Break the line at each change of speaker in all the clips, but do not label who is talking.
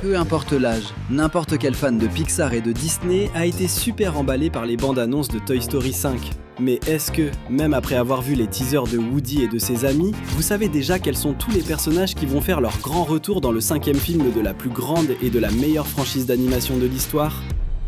Peu importe l'âge, n'importe quel fan de Pixar et de Disney a été super emballé par les bandes annonces de Toy Story 5. Mais est-ce que, même après avoir vu les teasers de Woody et de ses amis, vous savez déjà quels sont tous les personnages qui vont faire leur grand retour dans le 5e film de la plus grande et de la meilleure franchise d'animation de l'histoire ?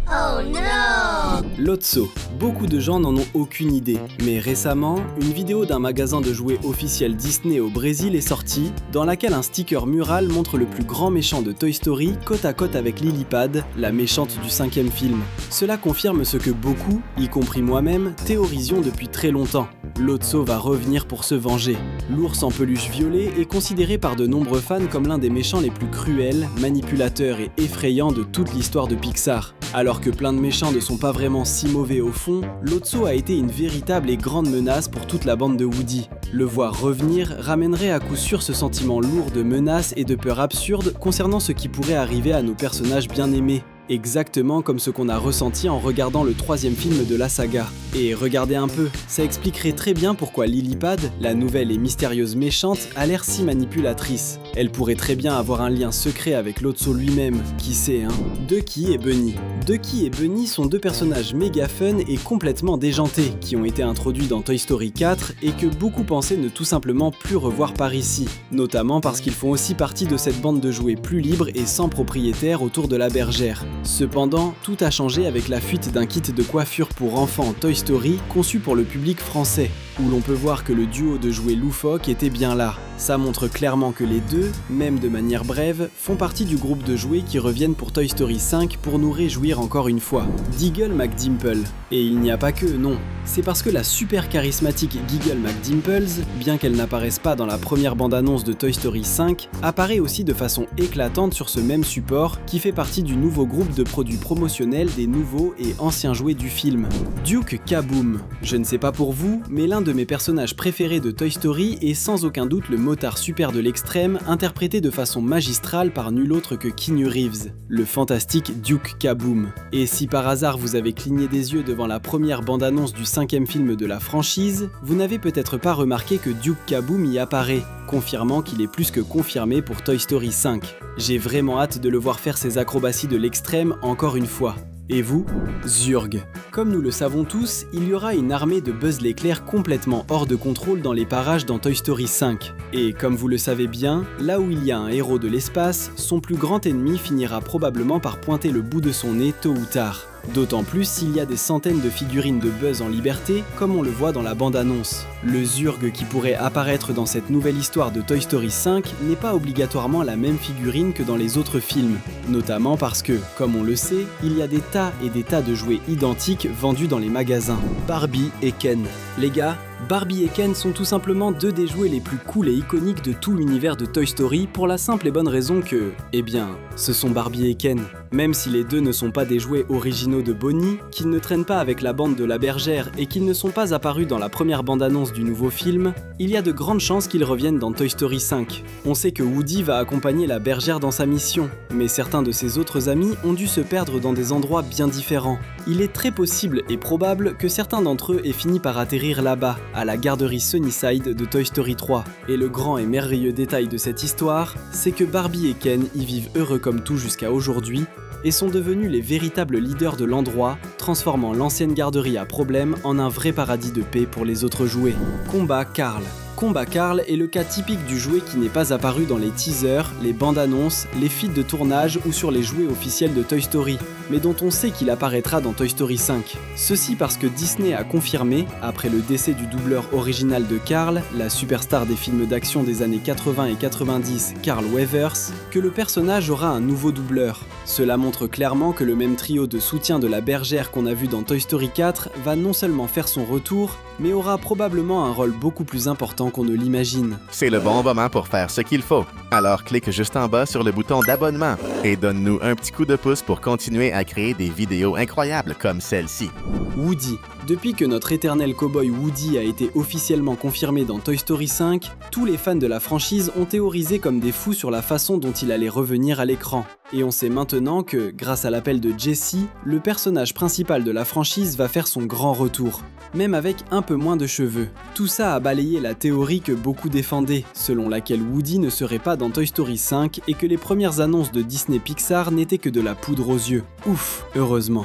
Oh no!
Lotso. Beaucoup de gens n'en ont aucune idée, mais récemment, une vidéo d'un magasin de jouets officiel Disney au Brésil est sortie, dans laquelle un sticker mural montre le plus grand méchant de Toy Story côte à côte avec Lily Pad, la méchante du 5e film. Cela confirme ce que beaucoup, y compris moi-même, théorisions depuis très longtemps. Lotso va revenir pour se venger. L'ours en peluche violet est considéré par de nombreux fans comme l'un des méchants les plus cruels, manipulateurs et effrayants de toute l'histoire de Pixar. Alors que plein de méchants ne sont pas vraiment si mauvais au fond, Lotso a été une véritable et grande menace pour toute la bande de Woody. Le voir revenir ramènerait à coup sûr ce sentiment lourd de menace et de peur absurde concernant ce qui pourrait arriver à nos personnages bien aimés. Exactement comme ce qu'on a ressenti en regardant le 3e film de la saga. Et regardez un peu, ça expliquerait très bien pourquoi Lily Pad, la nouvelle et mystérieuse méchante, a l'air si manipulatrice. Elle pourrait très bien avoir un lien secret avec Lotso lui-même, qui sait hein. Ducky et Bunny. Ducky et Bunny sont deux personnages méga fun et complètement déjantés, qui ont été introduits dans Toy Story 4 et que beaucoup pensaient ne tout simplement plus revoir par ici. Notamment parce qu'ils font aussi partie de cette bande de jouets plus libre et sans propriétaire autour de la bergère. Cependant, tout a changé avec la fuite d'un kit de coiffure pour enfants Toy Story conçu pour le public français, où l'on peut voir que le duo de jouets loufoques était bien là. Ça montre clairement que les deux, même de manière brève, font partie du groupe de jouets qui reviennent pour Toy Story 5 pour nous réjouir encore une fois. Diggle McDimples. Et il n'y a pas que, non. C'est parce que la super charismatique Giggle McDimples, bien qu'elle n'apparaisse pas dans la première bande-annonce de Toy Story 5, apparaît aussi de façon éclatante sur ce même support qui fait partie du nouveau groupe de produits promotionnels des nouveaux et anciens jouets du film. Duke Kaboom. Je ne sais pas pour vous, mais l'un de mes personnages préférés de Toy Story est sans aucun doute le motard super de l'extrême, interprété de façon magistrale par nul autre que Keanu Reeves, le fantastique Duke Kaboom. Et si par hasard vous avez cligné des yeux devant la première bande-annonce du 5e film de la franchise, vous n'avez peut-être pas remarqué que Duke Kaboom y apparaît, confirmant qu'il est plus que confirmé pour Toy Story 5. J'ai vraiment hâte de le voir faire ses acrobaties de l'extrême encore une fois. Et vous ? Zurg. Comme nous le savons tous, il y aura une armée de Buzz l'éclair complètement hors de contrôle dans les parages dans Toy Story 5. Et comme vous le savez bien, là où il y a un héros de l'espace, son plus grand ennemi finira probablement par pointer le bout de son nez tôt ou tard. D'autant plus s'il y a des centaines de figurines de Buzz en liberté, comme on le voit dans la bande-annonce. Le Zurg qui pourrait apparaître dans cette nouvelle histoire de Toy Story 5 n'est pas obligatoirement la même figurine que dans les autres films, notamment parce que, comme on le sait, il y a des tas et des tas de jouets identiques vendus dans les magasins. Barbie et Ken. Les gars, Barbie et Ken sont tout simplement deux des jouets les plus cool et iconiques de tout l'univers de Toy Story pour la simple et bonne raison que, eh bien, ce sont Barbie et Ken. Même si les deux ne sont pas des jouets originaux de Bonnie, qu'ils ne traînent pas avec la bande de la bergère et qu'ils ne sont pas apparus dans la première bande-annonce du nouveau film, il y a de grandes chances qu'ils reviennent dans Toy Story 5. On sait que Woody va accompagner la bergère dans sa mission, mais certains de ses autres amis ont dû se perdre dans des endroits bien différents. Il est très possible et probable que certains d'entre eux aient fini par atterrir là-bas, à la garderie Sunnyside de Toy Story 3. Et le grand et merveilleux détail de cette histoire, c'est que Barbie et Ken y vivent heureux comme tout jusqu'à aujourd'hui, et sont devenus les véritables leaders de l'endroit, transformant l'ancienne garderie à problème en un vrai paradis de paix pour les autres jouets. Combat Carl. Combat Carl est le cas typique du jouet qui n'est pas apparu dans les teasers, les bandes annonces, les feeds de tournage ou sur les jouets officiels de Toy Story, mais dont on sait qu'il apparaîtra dans Toy Story 5. Ceci parce que Disney a confirmé, après le décès du doubleur original de Carl, la superstar des films d'action des années 80 et 90, Carl Weathers, que le personnage aura un nouveau doubleur. Cela montre clairement que le même trio de soutien de la bergère qu'on a vu dans Toy Story 4 va non seulement faire son retour, mais aura probablement un rôle beaucoup plus important qu'on ne l'imagine.
C'est le bon moment pour faire ce qu'il faut. Alors clique juste en bas sur le bouton d'abonnement et donne-nous un petit coup de pouce pour continuer à créer des vidéos incroyables comme celle-ci.
Woody. Depuis que notre éternel cow-boy Woody a été officiellement confirmé dans Toy Story 5, tous les fans de la franchise ont théorisé comme des fous sur la façon dont il allait revenir à l'écran. Et on sait maintenant que, grâce à l'appel de Jessie, le personnage principal de la franchise va faire son grand retour, même avec un peu moins de cheveux. Tout ça a balayé la théorie que beaucoup défendaient, selon laquelle Woody ne serait pas dans Toy Story 5 et que les premières annonces de Disney Pixar n'étaient que de la poudre aux yeux. Ouf, heureusement.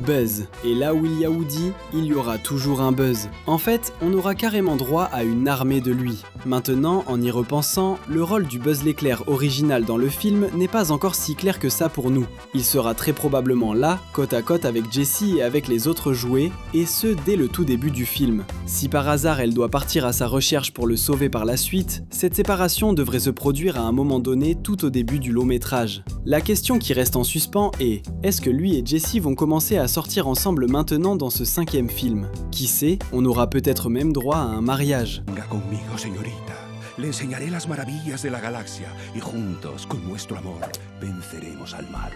Buzz. Et là où il y a Woody, il y aura toujours un Buzz. En fait, on aura carrément droit à une armée de lui. Maintenant, en y repensant, le rôle du Buzz l'éclair original dans le film n'est pas encore si clair que ça pour nous. Il sera très probablement là, côte à côte avec Jessie et avec les autres jouets, et ce dès le tout début du film. Si par hasard elle doit partir à sa recherche pour le sauver par la suite, cette séparation devrait se produire à un moment donné tout au début du long métrage. La question qui reste en suspens est, est-ce que lui et Jessie vont commencer à sortir ensemble maintenant dans ce 5e film? Qui sait, on aura peut-être même droit à un mariage.
Venga conmigo, señorita. Le enseñaré las maravillas de la galaxia y juntos, con nuestro amor, venceremos al mal.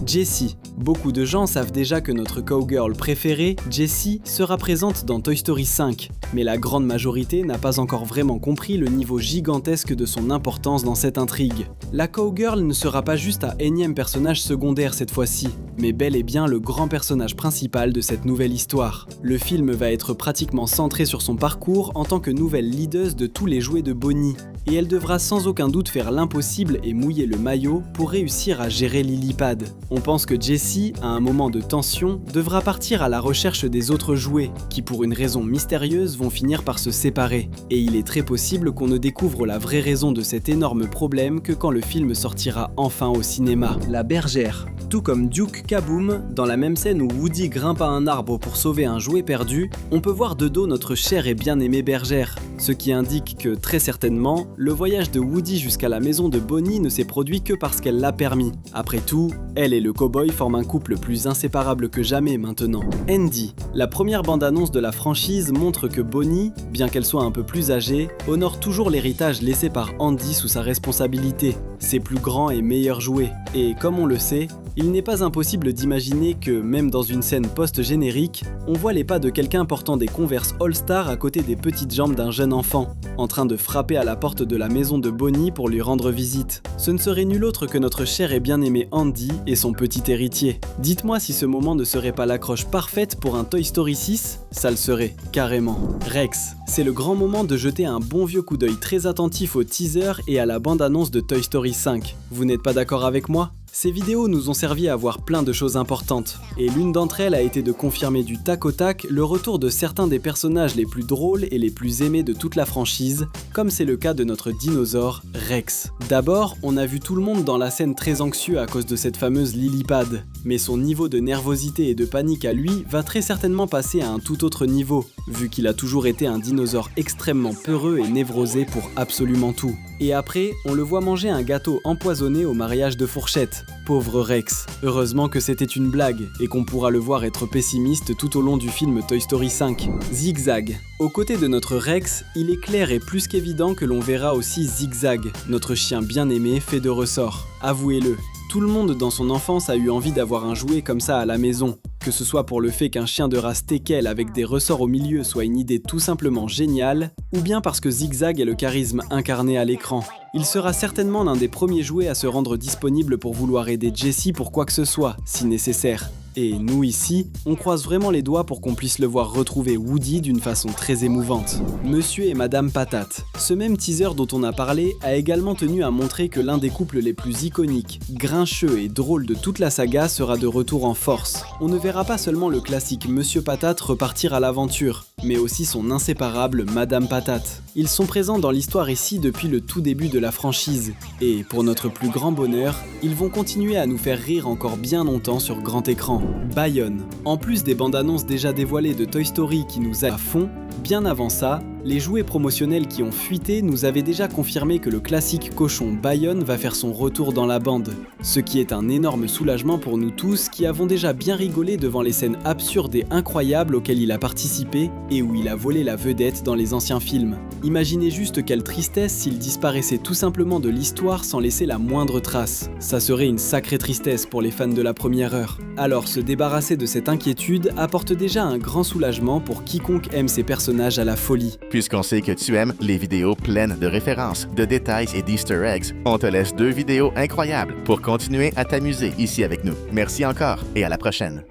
Jessie. Beaucoup de gens savent déjà que notre cowgirl préférée, Jessie, sera présente dans Toy Story 5, mais la grande majorité n'a pas encore vraiment compris le niveau gigantesque de son importance dans cette intrigue. La cowgirl ne sera pas juste un énième personnage secondaire cette fois-ci, mais bel et bien le grand personnage principal de cette nouvelle histoire. Le film va être pratiquement centré sur son parcours en tant que nouvelle leaduse de tous les jouets de Bonnie, et elle devra sans aucun doute faire l'impossible et mouiller le maillot pour réussir à gérer Lillipad. On pense que Jessie, à un moment de tension, devra partir à la recherche des autres jouets, qui pour une raison mystérieuse vont finir par se séparer. Et il est très possible qu'on ne découvre la vraie raison de cet énorme problème que quand le film sortira enfin au cinéma. La bergère. Tout comme Duke Kaboom, dans la même scène où Woody grimpe à un arbre pour sauver un jouet perdu, on peut voir de dos notre chère et bien-aimée bergère, ce qui indique que, très certainement, le voyage de Woody jusqu'à la maison de Bonnie ne s'est produit que parce qu'elle l'a permis. Après tout, elle et le cow-boy forment un couple plus inséparable que jamais maintenant. Andy. La première bande-annonce de la franchise montre que Bonnie, bien qu'elle soit un peu plus âgée, honore toujours l'héritage laissé par Andy sous sa responsabilité, ses plus grands et meilleurs jouets. Et comme on le sait, il n'est pas impossible d'imaginer que, même dans une scène post-générique, on voit les pas de quelqu'un portant des Converse All-Star à côté des petites jambes d'un jeune enfant, en train de frapper à la porte de la maison de Bonnie pour lui rendre visite. Ce ne serait nul autre que notre cher et bien-aimé Andy et son petit héritier. Dites-moi si ce moment ne serait pas l'accroche parfaite pour un Toy Story 6, ça le serait, carrément. Rex. C'est le grand moment de jeter un bon vieux coup d'œil très attentif au teaser et à la bande-annonce de Toy Story 5. Vous n'êtes pas d'accord avec moi ? Ces vidéos nous ont servi à voir plein de choses importantes, et l'une d'entre elles a été de confirmer du tac au tac le retour de certains des personnages les plus drôles et les plus aimés de toute la franchise, comme c'est le cas de notre dinosaure Rex. D'abord, on a vu tout le monde dans la scène très anxieux à cause de cette fameuse Lillipad, mais son niveau de nervosité et de panique à lui va très certainement passer à un tout autre niveau, vu qu'il a toujours été un dinosaure extrêmement peureux et névrosé pour absolument tout. Et après, on le voit manger un gâteau empoisonné au mariage de Fourchette. Pauvre Rex. Heureusement que c'était une blague, et qu'on pourra le voir être pessimiste tout au long du film Toy Story 5. Zigzag. Aux côtés de notre Rex, il est clair et plus qu'évident que l'on verra aussi Zigzag, notre chien bien aimé fait de ressort. Avouez-le, tout le monde dans son enfance a eu envie d'avoir un jouet comme ça à la maison. Que ce soit pour le fait qu'un chien de race teckel avec des ressorts au milieu soit une idée tout simplement géniale, ou bien parce que Zigzag est le charisme incarné à l'écran. Il sera certainement l'un des premiers jouets à se rendre disponible pour vouloir aider Jessie pour quoi que ce soit, si nécessaire. Et nous ici, on croise vraiment les doigts pour qu'on puisse le voir retrouver Woody d'une façon très émouvante. Monsieur et Madame Patate. Ce même teaser dont on a parlé a également tenu à montrer que l'un des couples les plus iconiques, grincheux et drôles de toute la saga sera de retour en force. On ne verra pas seulement le classique Monsieur Patate repartir à l'aventure, mais aussi son inséparable Madame Patate. Ils sont présents dans l'histoire ici depuis le tout début de la franchise, et pour notre plus grand bonheur, ils vont continuer à nous faire rire encore bien longtemps sur grand écran. Bayonne. En plus des bandes annonces déjà dévoilées de Toy Story qui nous a à fond, bien avant ça, les jouets promotionnels qui ont fuité nous avaient déjà confirmé que le classique cochon Bayonne va faire son retour dans la bande, ce qui est un énorme soulagement pour nous tous qui avons déjà bien rigolé devant les scènes absurdes et incroyables auxquelles il a participé et où il a volé la vedette dans les anciens films. Imaginez juste quelle tristesse s'il disparaissait tout simplement de l'histoire sans laisser la moindre trace. Ça serait une sacrée tristesse pour les fans de la première heure. Alors se débarrasser de cette inquiétude apporte déjà un grand soulagement pour quiconque aime ces personnages personnages à la folie.
Puisqu'on sait que tu aimes les vidéos pleines de références, de détails et d'easter eggs, on te laisse 2 vidéos incroyables pour continuer à t'amuser ici avec nous. Merci encore et à la prochaine.